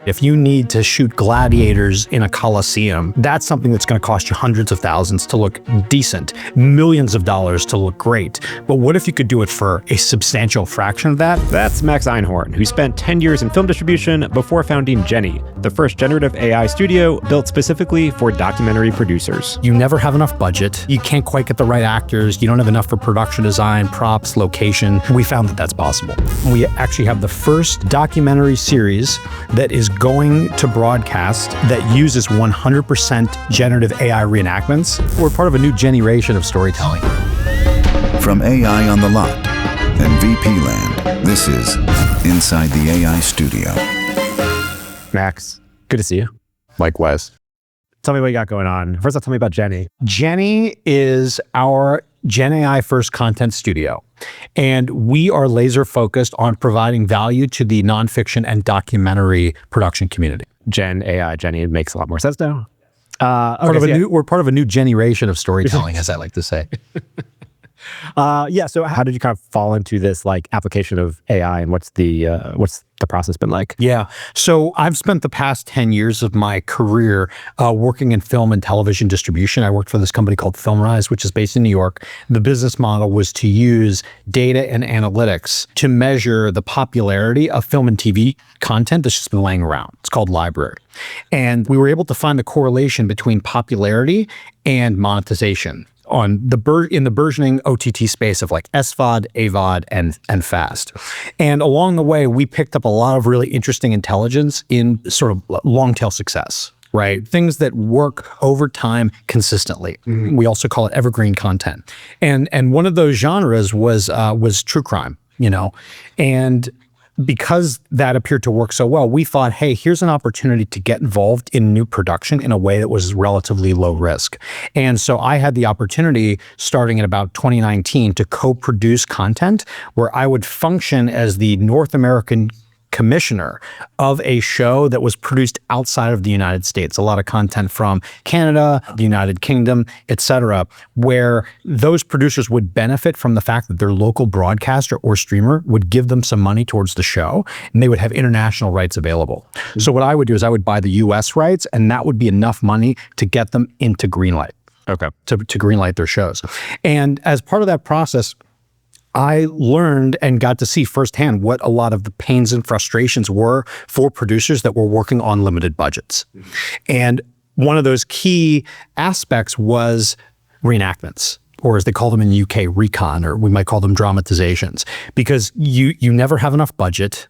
If you need to shoot gladiators in a coliseum, that's something that's going to cost you hundreds of thousands to look decent, millions of dollars to look great. But what if you could do it for a substantial fraction of that? That's Max Einhorn, who spent 10 years in film distribution before founding Gennie, the first generative AI studio built specifically for documentary producers. You never have enough budget. You can't quite get the right actors. You don't have enough for production design, props, location. We found that that's possible. We actually have the first documentary series that is going to broadcast that uses 100% generative AI reenactments. We're part of a new generation of storytelling. From AI on the lot and VP land, this is Inside the AI Studio. Max, good to see you. Likewise. Tell me what you got going on. First off, tell me about Gennie. Gennie is our Gen AI first content studio. And we are laser focused on providing value to the nonfiction and documentary production community. Gen AI, Gennie, it makes a lot more sense now. We're part of a new generation of storytelling, as I like to say. So how did you kind of fall into this like application of AI, and what's the process been like? Yeah. So I've spent the past 10 years of my career working in film and television distribution. I worked for this company called FilmRise, which is based in New York. The business model was to use data and analytics to measure the popularity of film and TV content that's just been laying around. It's called library. And we were able to find a correlation between popularity and monetization in the burgeoning OTT space of like SVOD, AVOD, and FAST. And along the way, we picked up a lot of really interesting intelligence in sort of long tail success, right? Things that work over time consistently. We also call it evergreen content. And one of those genres was true crime, and because that appeared to work so well, we thought, hey, here's an opportunity to get involved in new production in a way that was relatively low risk. And so I had the opportunity, starting in about 2019, to co-produce content where I would function as the North American commissioner of a show that was produced outside of the United States. A lot of content from Canada, the United Kingdom, etc., where those producers would benefit from the fact that their local broadcaster or streamer would give them some money towards the show, and they would have international rights available. So what I would do is I would buy the US rights, and that would be enough money to get them into greenlight. Okay. To greenlight their shows. And as part of that process, I learned and got to see firsthand what a lot of the pains and frustrations were for producers that were working on limited budgets. And one of those key aspects was reenactments, or as they call them in the UK, recon, or we might call them dramatizations, because you never have enough budget.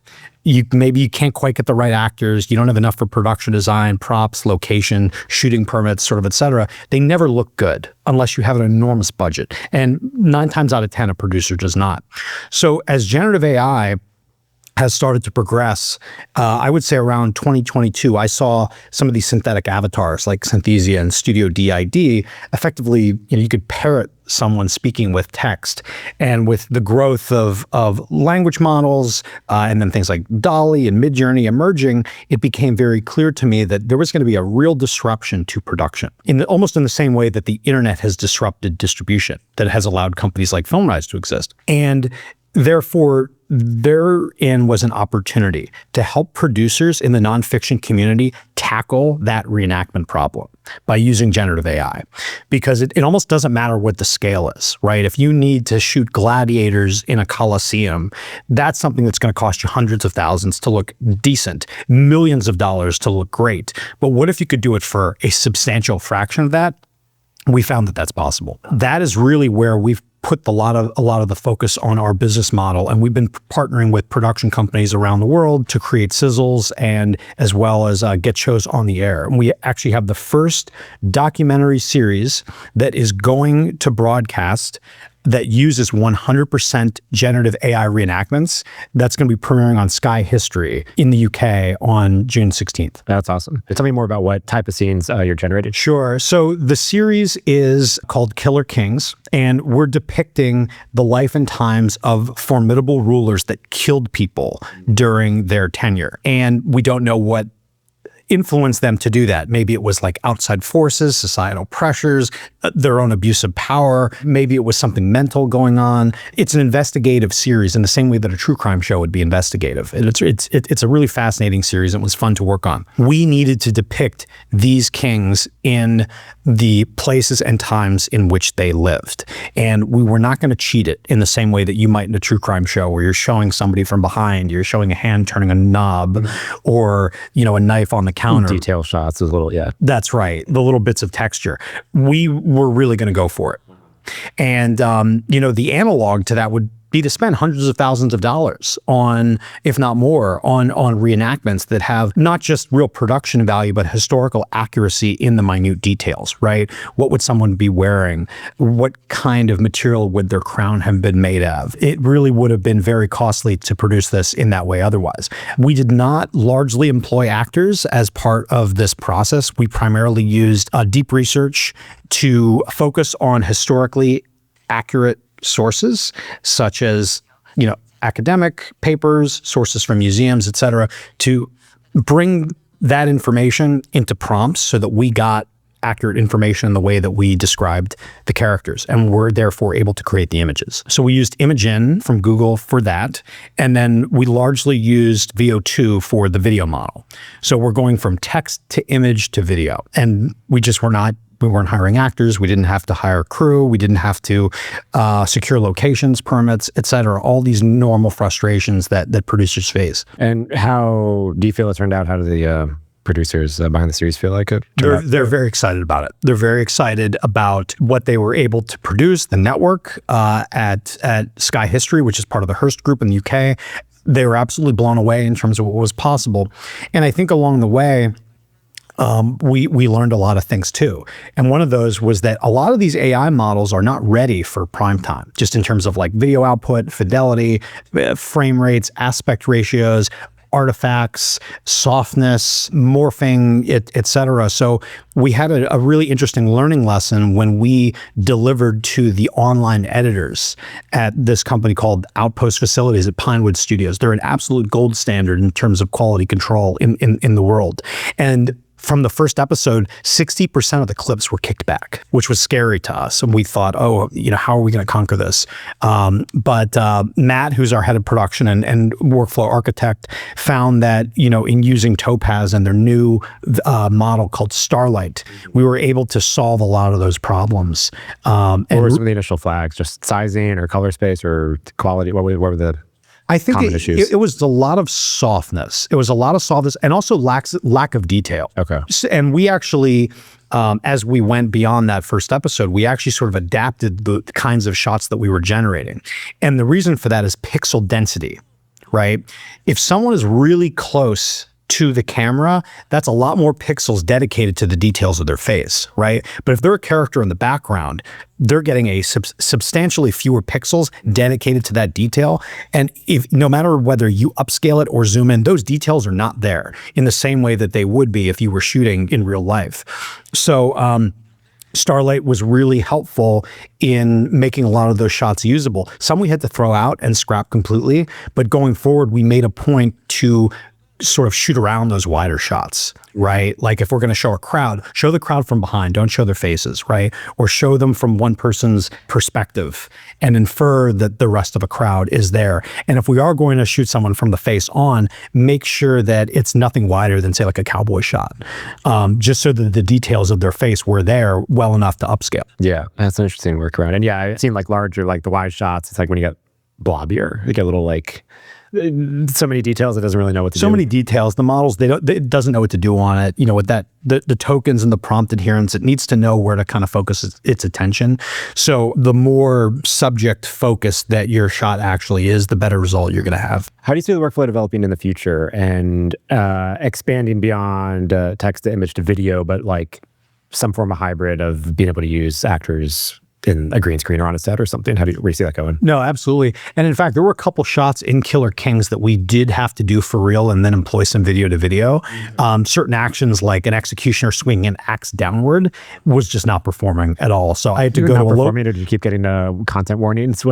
Maybe you can't quite get the right actors. You don't have enough for production design, props, location, shooting permits, sort of, et cetera. They never look good unless you have an enormous budget. And 9 times out of 10, a producer does not. So as generative AI has started to progress, I would say around 2022, I saw some of these synthetic avatars like Synthesia and Studio DID. Effectively, you could parrot someone speaking with text. And with the growth of language models and then things like DALL-E and Midjourney emerging, it became very clear to me that there was going to be a real disruption to production, almost in the same way that the internet has disrupted distribution, that has allowed companies like FilmRise to exist. And therefore, therein was an opportunity to help producers in the nonfiction community tackle that reenactment problem by using generative AI. Because it almost doesn't matter what the scale is, right? If you need to shoot gladiators in a coliseum, that's something that's going to cost you hundreds of thousands to look decent, millions of dollars to look great. But what if you could do it for a substantial fraction of that? We found that that's possible. That is really where we've put a lot of the focus on our business model, and we've been partnering with production companies around the world to create sizzles and as well as get shows on the air. And we actually have the first documentary series that is going to broadcast that uses 100% generative AI reenactments. That's going to be premiering on Sky History in the UK on June 16th. That's awesome. Tell me more about what type of scenes you're generating. Sure. So the series is called Killer Kings, and we're depicting the life and times of formidable rulers that killed people during their tenure. And we don't know what influence them to do that. Maybe it was like outside forces, societal pressures, their own abuse of power. Maybe it was something mental going on. It's an investigative series in the same way that a true crime show would be investigative. It's a really fascinating series and it was fun to work on. We needed to depict these kings in the places and times in which they lived. And we were not going to cheat it in the same way that you might in a true crime show where you're showing somebody from behind, you're showing a hand turning a knob or, a knife on the counter. Detail shots is a little, yeah. That's right. The little bits of texture. We were really going to go for it. And, the analog to that would be to spend hundreds of thousands of dollars on, if not more, on reenactments that have not just real production value, but historical accuracy in the minute details, right? What would someone be wearing? What kind of material would their crown have been made of? It really would have been very costly to produce this in that way otherwise. We did not largely employ actors as part of this process. We primarily used deep research to focus on historically accurate sources such as, academic papers, sources from museums, et cetera, to bring that information into prompts so that we got accurate information in the way that we described the characters and were therefore able to create the images. So we used Imagen from Google for that. And then we largely used VO2 for the video model. So we're going from text to image to video. And we weren't hiring actors. We didn't have to hire crew. We didn't have to secure locations, permits, et cetera. All these normal frustrations that producers face. And how do you feel it turned out? How do the producers behind the series feel like it? They're very excited about it. They're very excited about what they were able to produce, the network at Sky History, which is part of the Hearst Group in the UK. They were absolutely blown away in terms of what was possible. And I think along the way, we learned a lot of things too. And one of those was that a lot of these AI models are not ready for prime time, just in terms of like video output, fidelity, frame rates, aspect ratios, artifacts, softness, morphing, et cetera. So we had a really interesting learning lesson when we delivered to the online editors at this company called OutPost Facilities at Pinewood Studios. They're an absolute gold standard in terms of quality control in the world. And from the first episode, 60% of the clips were kicked back, which was scary to us. And we thought, how are we going to conquer this? But Matt, who's our head of production and workflow architect, found that, in using Topaz and their new model called Starlight, we were able to solve a lot of those problems. What were some of the initial flags? Just sizing or color space or quality? What were the I think it was a lot of softness. It was a lot of softness and also lack of detail. Okay. And we actually, as we went beyond that first episode, we actually sort of adapted the kinds of shots that we were generating. And the reason for that is pixel density, right? If someone is really close to the camera, that's a lot more pixels dedicated to the details of their face, right? But if they're a character in the background, they're getting a substantially fewer pixels dedicated to that detail. And no matter whether you upscale it or zoom in, those details are not there in the same way that they would be if you were shooting in real life. So Starlight was really helpful in making a lot of those shots usable. Some we had to throw out and scrap completely, but going forward, we made a point to sort of shoot around those wider shots, right? Like if we're going to show a crowd, show the crowd from behind, don't show their faces, right? Or show them from one person's perspective and infer that the rest of a crowd is there. And if we are going to shoot someone from the face on, make sure that it's nothing wider than say like a cowboy shot, just so that the details of their face were there well enough to upscale. Yeah, that's an interesting workaround. And yeah, it seemed like larger, like the wide shots, it's like when you get blobbier, you get a little like, so many details, it doesn't really know what to do. So many details. The models, it doesn't know what to do on it. With that, the tokens and the prompt adherence, it needs to know where to kind of focus its attention. So the more subject focused that your shot actually is, the better result you're going to have. How do you see the workflow developing in the future and expanding beyond text to image to video, but like some form of hybrid of being able to use actors in a green screen or on a set or something? Where do you see that going? No, absolutely. And in fact, there were a couple shots in Killer Kings that we did have to do for real and then employ some video to video. Certain actions like an executioner swinging an axe downward was just not performing at all. So I had to go to a low. Or did you keep getting content warnings?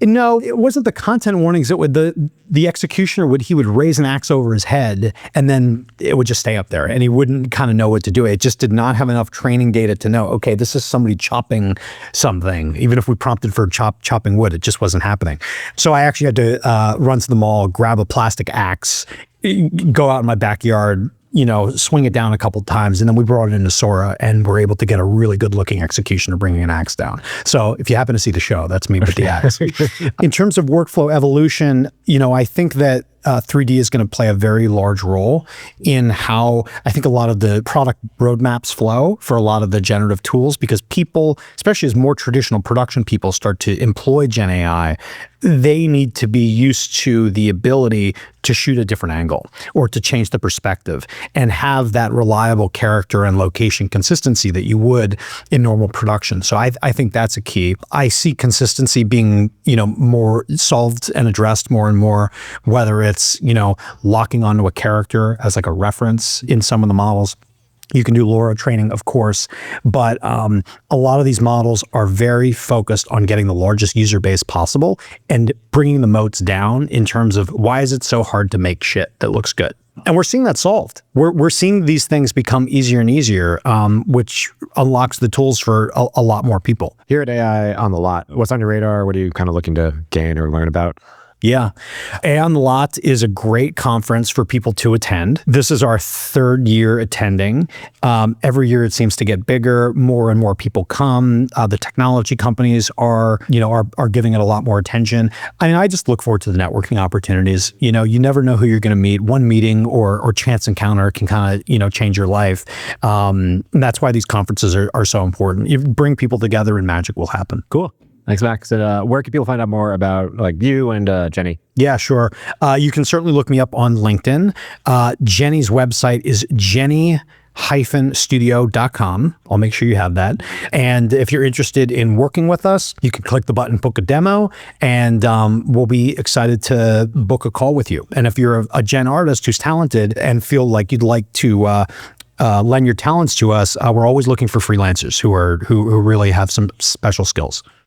No, it wasn't the content warnings. It would the executioner would raise an axe over his head and then it would just stay up there and he wouldn't kind of know what to do. It just did not have enough training data to know, okay, this is somebody chopping something. Even if we prompted for chopping wood, it just wasn't happening. So I actually had to run to the mall, grab a plastic axe, go out in my backyard, swing it down a couple times, and then we brought it into Sora and were able to get a really good looking executioner bringing an axe down. So if you happen to see the show, that's me with the axe. In terms of workflow evolution, I think that 3D is going to play a very large role in how I think a lot of the product roadmaps flow for a lot of the generative tools, because people, especially as more traditional production people start to employ Gen AI, they need to be used to the ability to shoot a different angle or to change the perspective and have that reliable character and location consistency that you would in normal production. So I think that's a key. I see consistency being, more solved and addressed more and more, whether it's, locking onto a character as like a reference in some of the models. You can do LoRa training, of course, but a lot of these models are very focused on getting the largest user base possible and bringing the moats down in terms of why is it so hard to make shit that looks good? And we're seeing that solved. We're seeing these things become easier and easier, which unlocks the tools for a lot more people. Here at AI on the Lot, what's on your radar? What are you kind of looking to gain or learn about? Yeah. AI on the Lot is a great conference for people to attend. This is our third year attending. Every year it seems to get bigger. More and more people come. The technology companies are giving it a lot more attention. I mean, I just look forward to the networking opportunities. You never know who you're going to meet. One meeting or chance encounter can kind of, change your life. And that's why these conferences are so important. You bring people together and magic will happen. Cool. Thanks, Max. And where can people find out more about you and Gennie? Yeah, sure. You can certainly look me up on LinkedIn. Gennie's website is Gennie-studio.com. I'll make sure you have that. And if you're interested in working with us, you can click the button, book a demo, and we'll be excited to book a call with you. And if you're a Gen artist who's talented and feel like you'd like to lend your talents to us, we're always looking for freelancers who really have some special skills.